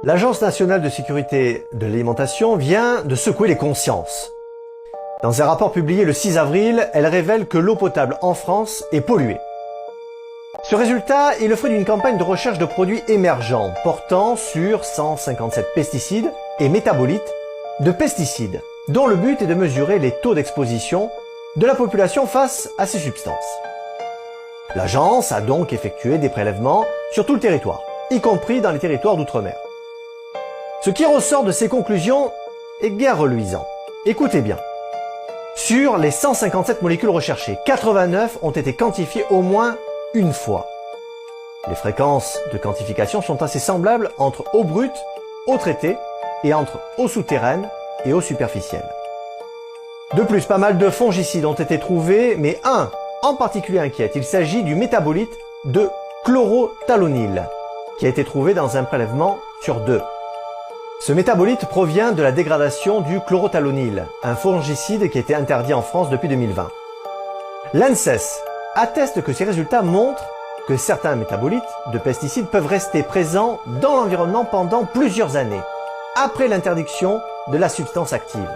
L'Agence nationale de sécurité de l'alimentation vient de secouer les consciences. Dans un rapport publié le 6 avril, elle révèle que l'eau potable en France est polluée. Ce résultat est le fruit d'une campagne de recherche de produits émergents portant sur 157 pesticides et métabolites de pesticides, dont le but est de mesurer les taux d'exposition de la population face à ces substances. L'agence a donc effectué des prélèvements sur tout le territoire, y compris dans les territoires d'outre-mer. Ce qui ressort de ces conclusions est guère reluisant. Écoutez bien. Sur les 157 molécules recherchées, 89 ont été quantifiées au moins une fois. Les fréquences de quantification sont assez semblables entre eau brute, eau traitée et entre eau souterraine et eau superficielle. De plus, pas mal de fongicides ont été trouvés, mais un en particulier inquiète. Il s'agit du métabolite de chlorothalonil, qui a été trouvé dans un prélèvement sur 2. Ce métabolite provient de la dégradation du chlorothalonil, un fongicide qui a été interdit en France depuis 2020. L'ANSES atteste que ces résultats montrent que certains métabolites de pesticides peuvent rester présents dans l'environnement pendant plusieurs années, après l'interdiction de la substance active.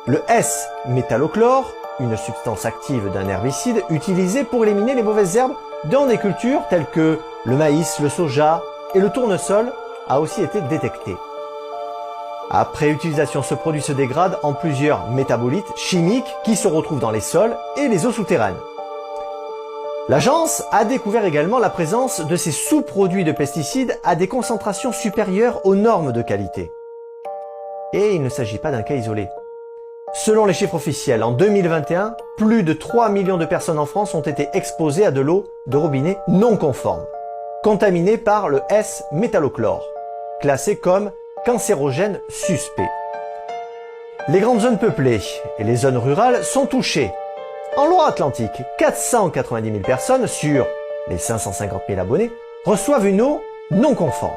Le S-métallochlore, une substance active d'un herbicide utilisé pour éliminer les mauvaises herbes dans des cultures telles que le maïs, le soja et le tournesol, a aussi été détecté. Après utilisation, ce produit se dégrade en plusieurs métabolites chimiques qui se retrouvent dans les sols et les eaux souterraines. L'agence a découvert également la présence de ces sous-produits de pesticides à des concentrations supérieures aux normes de qualité. Et il ne s'agit pas d'un cas isolé. Selon les chiffres officiels, en 2021, plus de 3 millions de personnes en France ont été exposées à de l'eau de robinet non conforme, contaminée par le S-métallochlore, classé comme cancérogène suspect. Les grandes zones peuplées et les zones rurales sont touchées. En Loire-Atlantique, 490 000 personnes sur les 550 000 abonnés reçoivent une eau non conforme,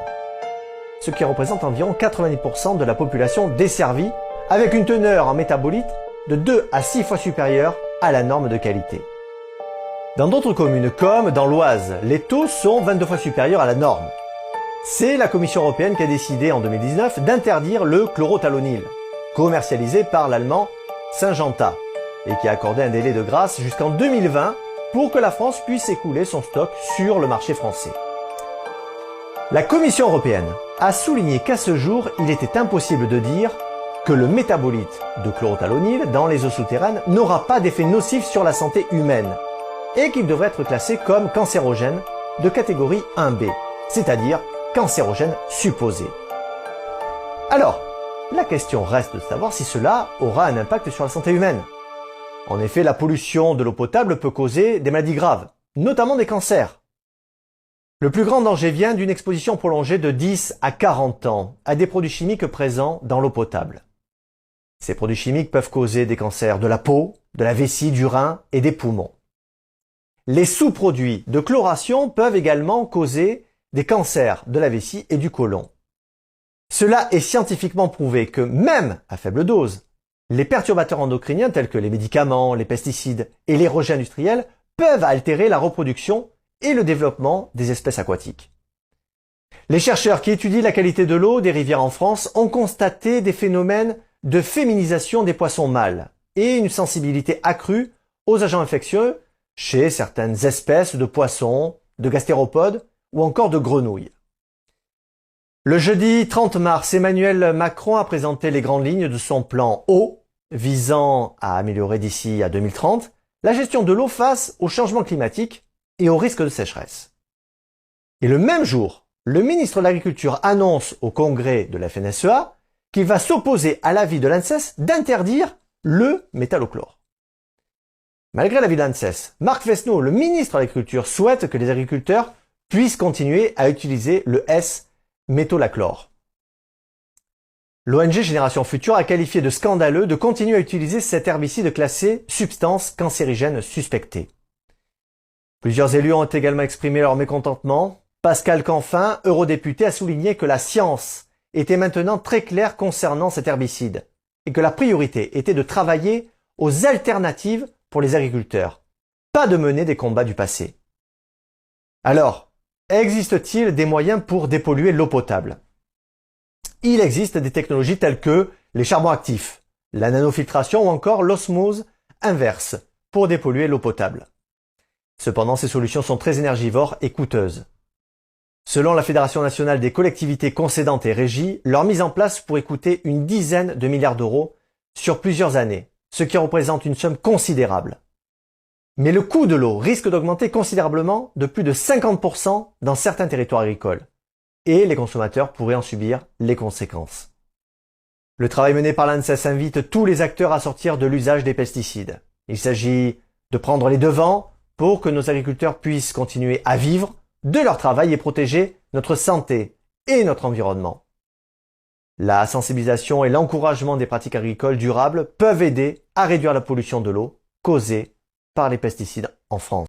ce qui représente environ 90% de la population desservie, avec une teneur en métabolites de 2 à 6 fois supérieure à la norme de qualité. Dans d'autres communes, comme dans l'Oise, les taux sont 22 fois supérieurs à la norme. C'est la Commission européenne qui a décidé en 2019 d'interdire le chlorothalonil, commercialisé par l'allemand Syngenta, et qui a accordé un délai de grâce jusqu'en 2020 pour que la France puisse écouler son stock sur le marché français. La Commission européenne a souligné qu'à ce jour, il était impossible de dire que le métabolite de chlorothalonil dans les eaux souterraines n'aura pas d'effet nocif sur la santé humaine et qu'il devrait être classé comme cancérogène de catégorie 1B, c'est-à-dire cancérogène supposé. Alors, la question reste de savoir si cela aura un impact sur la santé humaine. En effet, la pollution de l'eau potable peut causer des maladies graves, notamment des cancers. Le plus grand danger vient d'une exposition prolongée de 10 à 40 ans à des produits chimiques présents dans l'eau potable. Ces produits chimiques peuvent causer des cancers de la peau, de la vessie, du rein et des poumons. Les sous-produits de chloration peuvent également causer des cancers de la vessie et du côlon. Cela est scientifiquement prouvé que même à faible dose, les perturbateurs endocriniens tels que les médicaments, les pesticides et les rejets industriels peuvent altérer la reproduction et le développement des espèces aquatiques. Les chercheurs qui étudient la qualité de l'eau des rivières en France ont constaté des phénomènes de féminisation des poissons mâles et une sensibilité accrue aux agents infectieux chez certaines espèces de poissons, de gastéropodes ou encore de grenouilles. Le jeudi 30 mars, Emmanuel Macron a présenté les grandes lignes de son plan eau visant à améliorer d'ici à 2030 la gestion de l'eau face au changement climatique et au risque de sécheresse. Et le même jour, le ministre de l'Agriculture annonce au congrès de la FNSEA qu'il va s'opposer à l'avis de l'ANSES d'interdire le métallochlore. Malgré l'avis de l'ANSES, Marc Fesneau, le ministre de l'Agriculture, souhaite que les agriculteurs puissent continuer à utiliser le S-métolachlore. L'ONG Génération Future a qualifié de scandaleux de continuer à utiliser cet herbicide classé substance cancérigène suspectée. Plusieurs élus ont également exprimé leur mécontentement. Pascal Canfin, eurodéputé, a souligné que la science était maintenant très claire concernant cet herbicide et que la priorité était de travailler aux alternatives pour les agriculteurs, pas de mener des combats du passé. Alors, existe-t-il des moyens pour dépolluer l'eau potable ? il existe des technologies telles que les charbons actifs, la nanofiltration ou encore l'osmose inverse pour dépolluer l'eau potable. Cependant, ces solutions sont très énergivores et coûteuses. Selon la Fédération nationale des collectivités concédantes et régies, leur mise en place pourrait coûter une dizaine de milliards d'euros sur plusieurs années, ce qui représente une somme considérable. Mais le coût de l'eau risque d'augmenter considérablement de plus de 50% dans certains territoires agricoles, et les consommateurs pourraient en subir les conséquences. Le travail mené par l'ANSES invite tous les acteurs à sortir de l'usage des pesticides. Il s'agit de prendre les devants pour que nos agriculteurs puissent continuer à vivre de leur travail et protéger notre santé et notre environnement. La sensibilisation et l'encouragement des pratiques agricoles durables peuvent aider à réduire la pollution de l'eau causée par les pesticides en France.